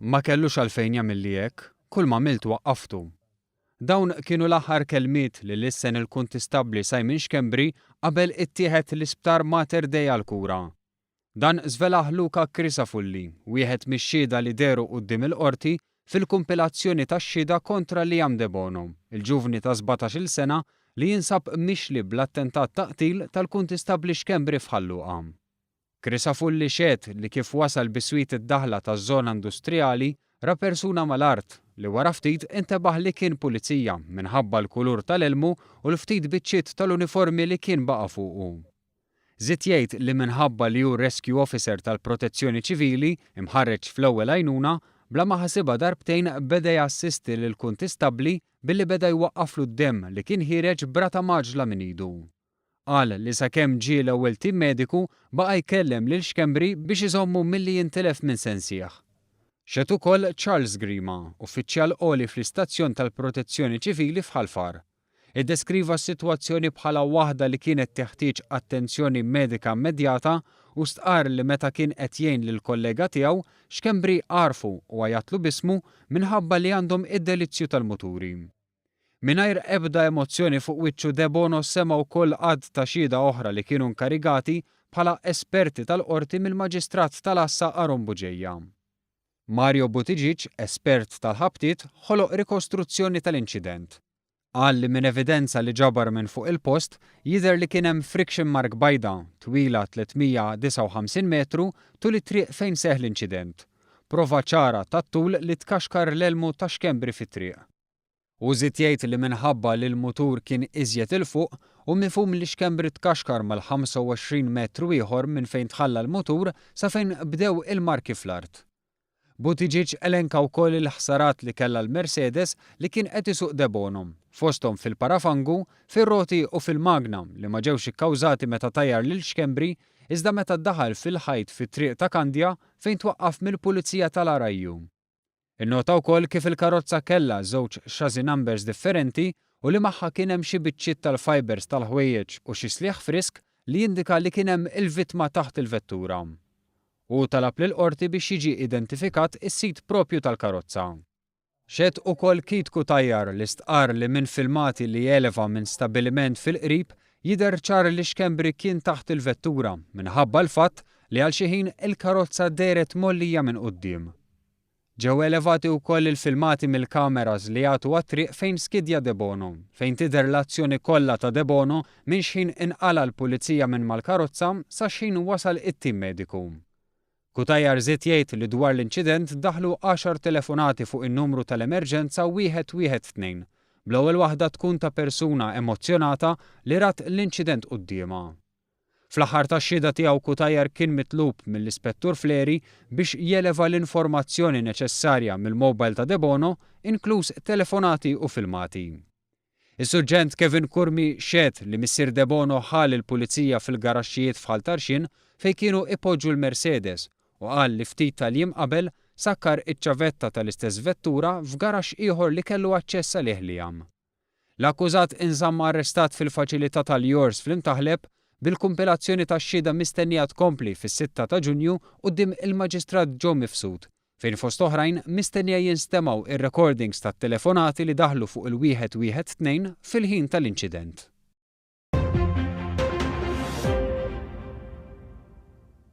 Ma kellux għalfejn jagħmilli hekk, kull ma għamilt waqqaftu. Dawn kienu l-aħħar kelmiet li lissen il-kuntistabbli Simon Xkembri qabel ittieħed l-isptar Mater Dei għall-kura. Dan żvelaħ Luka Crisafulli, wieħed mix-xhieda li deru quddiem il-qorti fil-kumpilazzjoni tax-xhieda kontra Liam De Bono, il-ġuvni ta' 17-il sena li jinsab mixli bl-attentat ta' qtil tal-kuntistabbli Xkembri f'Ħalluqa. Crisafulli xehed li kif wasal biswit id-daħla taż-żona industrijali ra persuna mal-art li wara ftit intebaħ li kien pulizija minħabba l-kulur tal-elmu u l-ftit biċċiet tal-uniformi li kien baqa' fuqu. Żied jgħid li minħabba li hu rescue officer tal-Protezzjoni Ċivili imħarreġ fl-ewwel għajnuna bla ma ħasibha darbtejn beda jassisti lill-kuntistabbli billi beda jwaqqaflu d-demm li kien ħireġ brata maġla minn idu. Qal li sakemm ġie l-ewwel tim mediku baqa' jkellem lil Xkembri biex iżommu milli jintilef minn sensieħ. Xed ukoll Charles Grima, uffiċjal qoli fl-istazzjon tal-Protezzjoni Ċivili f'Ħalfar. Iddeskriva s-sitwazzjoni bħala waħda li kienet teħtieġ attenzjoni medika immedjata u stqar li meta kien qed jgħin lill-kollega tiegħu Xkembri għarfu u għajatlu bismu minħabba li għandhom id-delizzju tal-muturi. Mingħajr ebda emozzjoni fuq wiċċu De Bono sema wkoll għadd ta' xhieda oħra li kienu nkarigati bħala esperti tal-qorti mill-Maġistrat tal-Assa Aron Buġejja. Mario Buttigieg, espert tal-ħabtiet, ħoloq rikostruzzjoni tal-inċident. Qal li minn evidenza li ġabar minn fuq il-post jidher li kien hemm friction mark bajda twila 359 metru tul it-triq fejn seħħ l-inċident. Prova ċara tat-tul li tkaxkar l-elmu ta' Xkembri fit-triq. U żied jgħid li minħabba li l-mutur kien iżjed il fuq u mifhum li Xkembri tkaxkar mal-25 metru ieħor minn fejn tħalla l-mutur sa fejn bdew il-marki fl-art. Buttigieg elenka wkoll il-ħsarat li kellha l-Mercedes li kien qed isuq De Bono, fosthom fil-parafangu, fir-roti u fil-magna li ma ġewx ikkawżati meta tajjar lil Xkembri iżda meta ddaħal fil-ħajt fit-triq ta' Kandja fejn twaqqaf mill-Pulizija tal-Arajju. Innota wkoll kif il-karozza kellha żewġ chassis numbers differenti u li magħha kien hemm xi biċċiet tal-fibers tal-ħwejjeġ u xi slieħ frisk li jindika li kien hemm il-vittma taħt il-vettura. U talab lill-qorti biex jiġi identifikat is-sit proprju tal-karozza. Xed ukoll kitku tajjar li stqar li minn filmati li jeleva minn stabbiliment fil-qrib jidher ċar li Xkembri kien taħt il-vettura minħabba l-fatt li għal xi ħin il-karozza deret mollija minn quddiem. Ġew elevati wkoll il-filmati mill-kameras li jagħtu għat-triq fejn skidja De Bono, fejn tidher l-azzjoni kollha ta' De Bono minn x'ħin inqala l-pulizija minn mal-karozza sa x'ħin wasal it-tim mediku. Kutajjar żied jgħid li dwar l-inċident daħlu 10 telefonati fuq in-numru tal-emerġenza 112 bl-ewwel waħda tkun ta' persuna emozzjonata li rat l-inċident qudiemha. Fl-aħħar tax-xhieda tiegħu Kutajjar kien mitlub mill-Ispettur Fleri biex jeleva l-informazzjoni neċessarja mill-mobile ta' De Bono, inkluż telefonati u filmati. Is-suġġent Kevin Kurmi xehed li missier De Bono ħal il-pulizija fil-garaxxijiet f'Ħaltarxin fejn kienu ipoġġu l-Mercedes u qal li ftit tal-jiem qabel sakkar iċ-ċavetta tal-istess vettura f'garaxx ieħor li kellu aċċess għalih Liam. L-akkużat inżamm arrestat fil-faċilità tal-Jors fl-Imtaħleb bil-kumpilazzjoni tax-xhieda mistennija tkompli fis-6 ta' Ġunju quddiem il-Maġistrat Joe Mifsud, fejn fost oħrajn mistennija jinstemaw ir-recordings tat-telefonati li daħlu fuq il-112 fil-ħin tal-inċident.